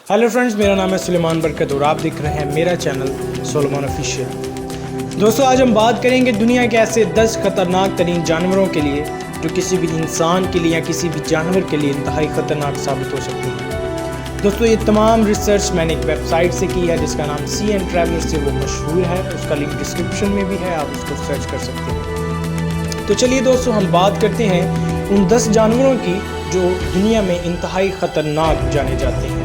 Hello friends, मेरा नाम है सुलेमान बरकत और आप देख रहे हैं मेरा चैनल सोलोमन ऑफिशियल। दोस्तों, आज हम बात करेंगे दुनिया के ऐसे 10 खतरनाक तरीन जानवरों के लिए जो किसी भी इंसान के लिए या किसी भी जानवर के लिए इंतहाई ख़तरनाक साबित हो सकती हैं। दोस्तों, ये तमाम रिसर्च मैंने एक वेबसाइट से की है जिसका नाम CN ट्रैवलर से वो मशहूर है। उसका लिंक डिस्क्रिप्शन में भी है, आप उसको सर्च कर सकते हैं। तो चलिए दोस्तों, हम बात करते हैं उन 10 जानवरों की जो दुनिया में इंतहाई ख़तरनाक जाने जाते हैं।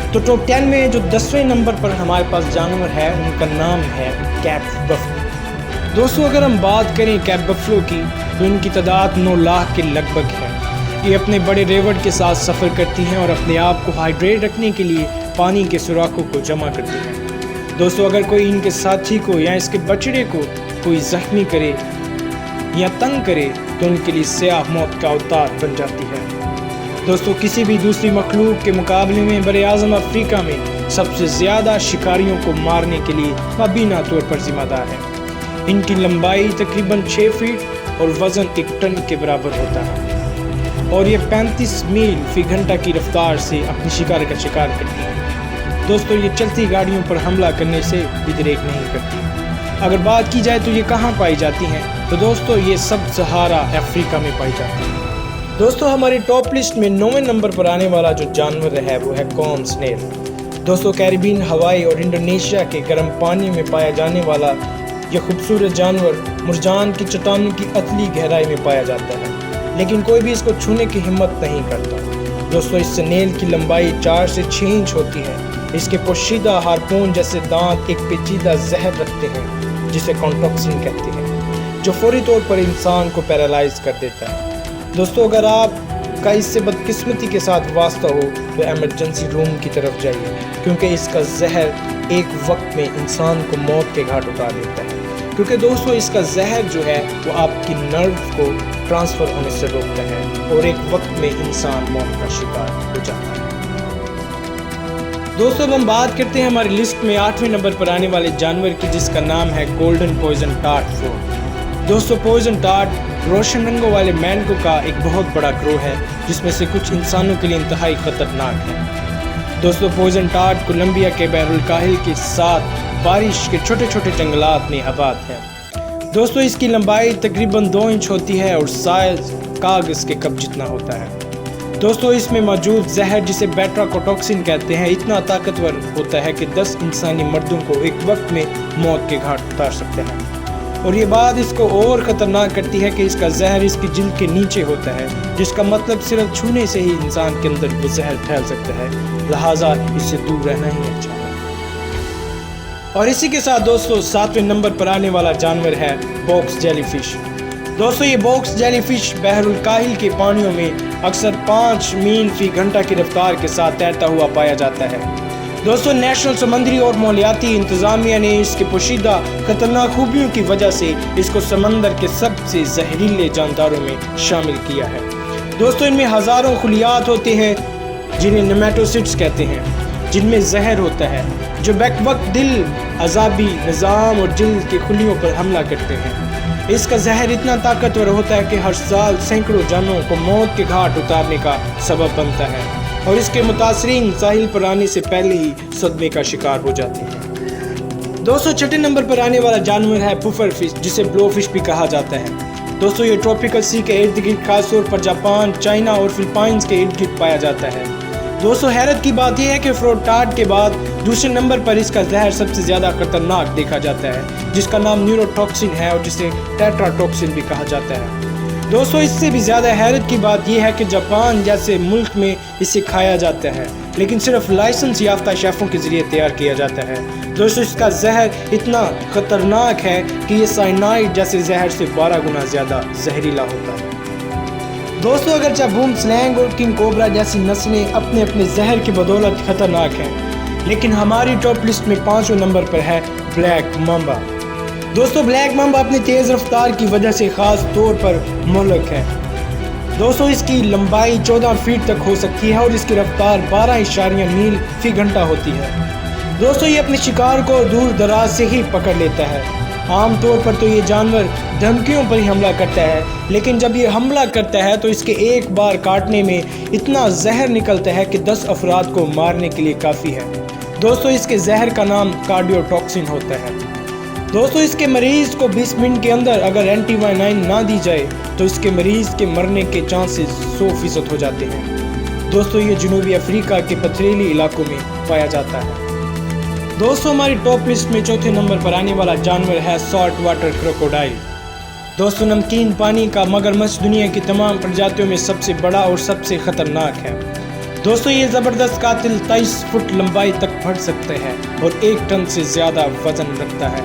तो टॉप 10 में जो 10वें नंबर पर हमारे पास जानवर है उनका नाम है कैट बफलो। दोस्तों, अगर हम बात करें कैट बफलो की तो इनकी तादाद 9 लाख के लगभग है। ये अपने बड़े रेवड़ के साथ सफ़र करती हैं और अपने आप को हाइड्रेट रखने के लिए पानी के सुराखों को जमा करती हैं। दोस्तों, अगर कोई इनके साथी को या इसके बछड़े को कोई जख्मी करे या तंग करे तो उनके लिए स्याह मौत का अवतार बन जाती है। दोस्तों, किसी भी दूसरी मखलूक के मुकाबले में बरे-आज़म अफ्रीका में सबसे ज़्यादा शिकारियों को मारने के लिए मुबीना तौर पर ज़िम्मेदार है। इनकी लंबाई तकरीबन 6 फीट और वज़न 1 टन के बराबर होता है और ये 35 मील फी घंटा की रफ्तार से अपनी शिकार का शिकार करती है। दोस्तों, ये चलती गाड़ियों पर हमला करने से भी दरेक नहीं करती। अगर बात की जाए तो ये कहाँ पाई जाती हैं, तो दोस्तों ये सब सहारा अफ्रीका में पाई जाती है। दोस्तों, हमारी टॉप लिस्ट में 9वें नंबर पर आने वाला जो जानवर है वो है कॉर्न स्नेल। दोस्तों, कैरिबियन, हवाई और इंडोनेशिया के गर्म पानी में पाया जाने वाला यह खूबसूरत जानवर मुरजान की चट्टानों की अतली गहराई में पाया जाता है, लेकिन कोई भी इसको छूने की हिम्मत नहीं करता। दोस्तों, इस स्नेल की लंबाई 4 से 6 इंच होती है। इसके पोशीदा हार्पून जैसे दांत एक पेचीदा जहर रखते हैं जिसे कॉन्टॉक्सिन कहते हैं, जो फौरी तौर पर इंसान को पैरालाइज कर देता है। दोस्तों, अगर आपका इससे बदकिस्मती के साथ वास्ता हो तो एमरजेंसी रूम की तरफ जाइए, क्योंकि इसका जहर एक वक्त में इंसान को मौत के घाट उतार देता है। क्योंकि दोस्तों, इसका जहर जो है वो आपकी नर्व को ट्रांसफ़र होने से रोकता है और एक वक्त में इंसान मौत का शिकार हो जाता है। दोस्तों, अब हम बात करते हैं हमारी लिस्ट में 8वें नंबर पर आने वाले जानवर की, जिसका नाम है गोल्डन पॉइजन टार्ट फ्रॉग। दोस्तों, पॉइजन टार्ट रोशन रंगों वाले मैंडको का एक बहुत बड़ा ग्रोह है जिसमें से कुछ इंसानों के लिए इंतहाई खतरनाक है। दोस्तों, पॉइजन टार्ट कोलंबिया के बहरुल काहिल के साथ बारिश के छोटे छोटे जंगलात में आबाद है। दोस्तों, इसकी लंबाई तकरीबन 2 इंच होती है और साइज कागज के कप जितना होता है। दोस्तों, इसमें मौजूद जहर जिसे बेट्राकोटॉक्सिन कहते हैं इतना ताकतवर होता है कि 10 इंसानी मर्दों को एक वक्त में मौत के घाट उतार सकते हैं। और ये बात इसको और ख़तरनाक करती है कि इसका जहर इसकी जिल्द के नीचे होता है, जिसका मतलब सिर्फ छूने से ही इंसान के अंदर वो जहर फैल सकता है, लिहाजा इससे दूर रहना ही अच्छा है। और इसी के साथ दोस्तों 7वें नंबर पर आने वाला जानवर है बॉक्स जेलीफिश। दोस्तों, ये बॉक्स जेलीफिश बहरुल काहिल के पानियों में अक्सर 5 मील फी घंटा की रफ्तार के साथ तैरता हुआ पाया जाता है। दोस्तों, नेशनल समुद्री और मौलियाती इंतज़ामिया ने इसके पोशीदा खतरनाक खूबियों की वजह से इसको समंदर के सबसे जहरीले जानदारों में शामिल किया है। दोस्तों, इनमें हज़ारों खुलियात होते हैं जिन्हें नेमेटोसिट्स कहते हैं, जिनमें जहर होता है जो बैक वक्त दिल, अज़ाबी निज़ाम और जिल्द के खुलियों पर हमला करते हैं। इसका जहर इतना ताकतवर होता है कि हर साल सैकड़ों जानों को मौत के घाट उतारने का सबब बनता है और इसके मुतासरीन साहिल पर आने से पहले ही सदमे का शिकार हो जाते हैं। दोस्तों, 6ठे नंबर पर आने वाला जानवर है पुफर फिश, जिसे ब्लो फिश भी कहा जाता है। दोस्तों, ये ट्रॉपिकल सी के इर्द गिर्द खासतौर पर जापान, चाइना और फिलीपाइंस के इर्द गिर्द पाया जाता है। दोस्तों, हैरत की बात यह है कि फ्रॉग टार्ट के बाद दूसरे नंबर पर इसका जहर सबसे ज़्यादा खतरनाक देखा जाता है, जिसका नाम न्यूरोटॉक्सिन है और जिसे टेट्राटॉक्सिन भी कहा जाता है। दोस्तों, इससे भी ज़्यादा हैरत की बात यह है कि जापान जैसे मुल्क में इसे खाया जाता है, लेकिन सिर्फ लाइसेंस याफ्ता शेफ़ों के ज़रिए तैयार किया जाता है। दोस्तों, इसका जहर इतना ख़तरनाक है कि ये साइनाइड जैसे जहर से 12 गुना ज़्यादा जहरीला होता है। दोस्तों, अगरचे बूम स्लैंग और किंग कोबरा जैसी नस्लें अपने अपने जहर की बदौलत ख़तरनाक हैं, लेकिन हमारी टॉप लिस्ट में 5वें नंबर पर है ब्लैक मांबा। दोस्तों, ब्लैक मांबा अपनी तेज़ रफ्तार की वजह से ख़ास तौर पर मोहलक है। दोस्तों, इसकी लंबाई 14 फीट तक हो सकती है और इसकी रफ्तार 12 मील फी घंटा होती है। दोस्तों, ये अपने शिकार को दूर दराज से ही पकड़ लेता है। عام طور پر تو یہ جانور دھمکیوں پر ہی حملہ کرتا ہے، لیکن جب یہ حملہ کرتا ہے تو اس کے ایک بار کاٹنے میں اتنا زہر نکلتا ہے کہ 10 افراد کو مارنے کے لیے کافی ہے۔ دوستو اس کے زہر کا نام کارڈیو ٹاکسن ہوتا ہے۔ دوستو اس کے مریض کو 20 منٹ کے اندر اگر اینٹی وائنائن نہ دی جائے تو اس کے مریض کے مرنے کے چانسز 100% ہو جاتے ہیں۔ دوستو یہ جنوبی افریقہ کے پتھریلی علاقوں میں پایا جاتا ہے۔ دوستو ہماری ٹاپ لسٹ میں چوتھے نمبر پر آنے والا جانور ہے سالٹ واٹر کروکوڈائل۔ دوستو نمکین پانی کا مگرمچھ دنیا کی تمام پرجاتیوں میں سب سے بڑا اور سب سے خطرناک ہے۔ دوستو یہ زبردست قاتل 23 فٹ لمبائی تک بڑھ سکتا ہے اور 1 ٹن سے زیادہ وزن رکھتا ہے۔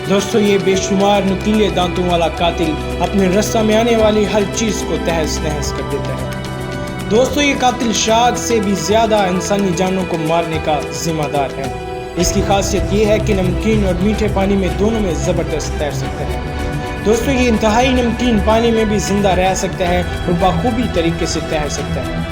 دوستو یہ بے شمار نکیلے دانتوں والا قاتل اپنے رستے میں آنے والی ہر چیز کو تہس نہس کر دیتا ہے۔ دوستو یہ قاتل شارک سے بھی زیادہ انسانی جانوں کو مارنے کا ذمہ دار ہے۔ اس کی خاصیت یہ ہے کہ نمکین اور میٹھے پانی میں دونوں میں زبردست تیر سکتا ہے۔ دوستو یہ انتہائی نمکین پانی میں بھی زندہ رہ سکتا ہے اور بخوبی طریقے سے تیر سکتا ہے۔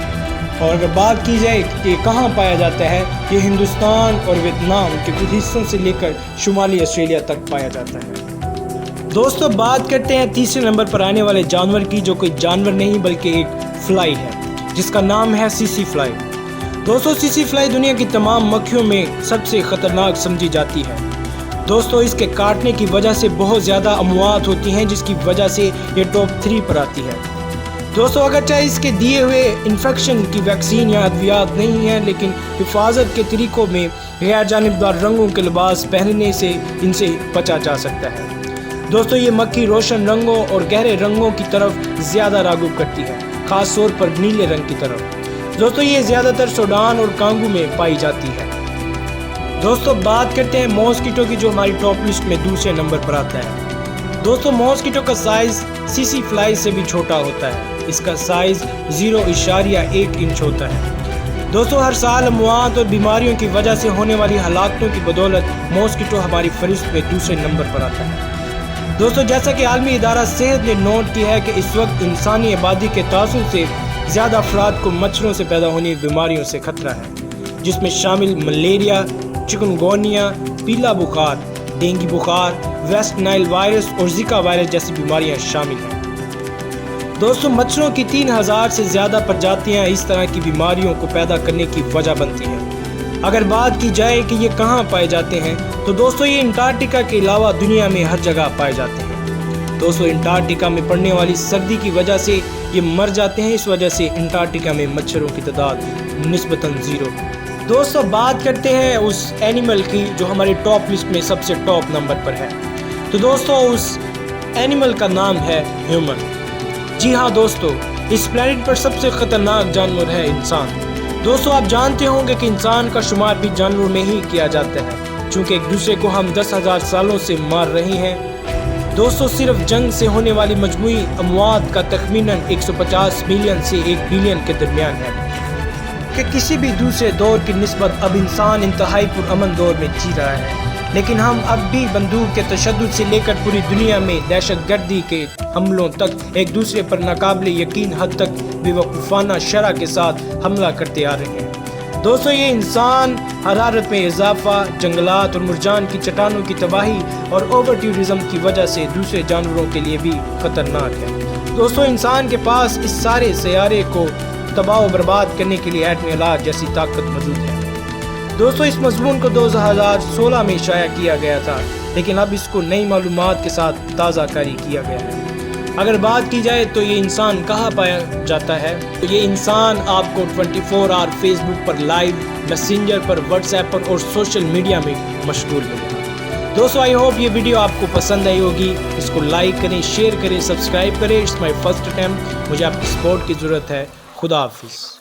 اور اگر بات کی جائے کہ کہاں پایا جاتا ہے، یہ ہندوستان اور ویتنام کے کچھ حصوں سے لے کر شمالی آسٹریلیا تک پایا جاتا ہے۔ دوستو بات کرتے ہیں تیسرے نمبر پر آنے والے جانور کی، جو کوئی جانور نہیں بلکہ ایک فلائی ہے جس کا نام ہے سیسی فلائی۔ دوستو سیسی فلائی دنیا کی تمام مکھیوں میں سب سے خطرناک سمجھی جاتی ہے۔ دوستو اس کے کاٹنے کی وجہ سے بہت زیادہ اموات ہوتی ہیں، جس کی وجہ سے یہ ٹاپ 3 پر آتی ہے۔ دوستو اگرچہ اس کے دیے ہوئے انفیکشن کی ویکسین یا ادویات نہیں ہیں، لیکن حفاظت کے طریقوں میں غیر جانبدار رنگوں کے لباس پہننے سے ان سے بچا جا سکتا ہے۔ دوستو یہ مکھی روشن رنگوں اور گہرے رنگوں کی طرف زیادہ راغب کرتی ہے، خاص طور پر نیلے رنگ کی طرف۔ دوستو یہ زیادہ تر سوڈان اور کانگو میں پائی جاتی ہے۔ دوستو بات کرتے ہیں ماسکیٹو کی، جو ہماری ٹاپ لسٹ میں دوسرے نمبر پر آتا ہے۔ دوستو ماسکیٹو کا سائز سیسی فلائی سے بھی چھوٹا ہوتا ہے۔ اس کا سائز 0.1 انچ ہوتا ہے۔ دوستو ہر سال اموات اور بیماریوں کی وجہ سے ہونے والی ہلاکتوں کی بدولت ماسکیٹو ہماری فہرست میں دوسرے نمبر پر آتا ہے۔ دوستو جیسا کہ عالمی ادارہ صحت نے نوٹ کیا ہے کہ اس وقت انسانی آبادی کے تعصب سے زیادہ افراد کو مچھروں سے پیدا ہونے بیماریوں سے خطرہ ہے، جس میں شامل ملیریا، چکن گونیا، پیلا بخار، ڈینگی بخار، ویسٹ نائل وائرس اور زکا وائرس جیسی بیماریاں شامل ہیں۔ دوستو مچھروں کی 3000 سے زیادہ پرجاتیاں اس طرح کی بیماریوں کو پیدا کرنے کی وجہ بنتی ہیں۔ اگر بات کی جائے کہ یہ کہاں پائے جاتے ہیں تو دوستو یہ انٹارکٹیکا کے علاوہ دنیا میں ہر جگہ پائے جاتے ہیں۔ دوستو انٹارکٹیکا میں پڑنے والی سردی کی وجہ سے یہ مر جاتے ہیں، اس وجہ سے انٹارکٹیکا میں مچھروں کی تعداد نسبتاً 0۔ دوستو بات کرتے ہیں اس اینیمل کی جو ہماری ٹاپ لسٹ میں سب سے ٹاپ نمبر پر ہے۔ تو دوستو اس اینیمل کا نام ہے ہیومن۔ جی ہاں دوستو، اس پلانٹ پر سب سے خطرناک جانور ہے انسان۔ دوستو آپ جانتے ہوں گے کہ انسان کا شمار بھی جانوروں میں ہی کیا جاتا ہے، چونکہ ایک دوسرے کو ہم 10,000 سالوں سے مار رہے ہیں۔ دوستو صرف جنگ سے ہونے والی مجموعی اموات کا تخمیناً 150 ملین سے 1 بلین کے درمیان ہے، کہ کسی بھی دوسرے دور کی نسبت اب انسان انتہائی پرامن دور میں جی رہا ہے، لیکن ہم اب بھی بندوق کے تشدد سے لے کر پوری دنیا میں دہشت گردی کے حملوں تک ایک دوسرے پر ناقابل یقین حد تک بے وقوفانہ شرح کے ساتھ حملہ کرتے آ رہے ہیں۔ دوستو یہ انسان حرارت میں اضافہ، جنگلات اور مرجان کی چٹانوں کی تباہی اور اوور ٹورزم کی وجہ سے دوسرے جانوروں کے لیے بھی خطرناک ہے۔ دوستو انسان کے پاس اس سارے سیارے کو تباہ و برباد کرنے کے لیے ایٹمی آلات جیسی طاقت موجود ہے۔ دوستو اس مضمون کو 2016 میں شائع کیا گیا تھا، لیکن اب اس کو نئی معلومات کے ساتھ تازہ کاری کیا گیا ہے۔ اگر بات کی جائے تو یہ انسان کہاں پایا جاتا ہے، تو یہ انسان آپ کو 24 آور فیس بک پر لائیو، میسنجر پر، واٹس ایپ پر اور سوشل میڈیا میں مشغول ملے گا۔ دوستو آئی ہوپ یہ ویڈیو آپ کو پسند آئی ہوگی۔ اس کو لائک کریں، شیئر کریں، سبسکرائب کریں۔ It's my first attempt. مجھے آپ کی سپورٹ کی ضرورت ہے۔ خدا حافظ۔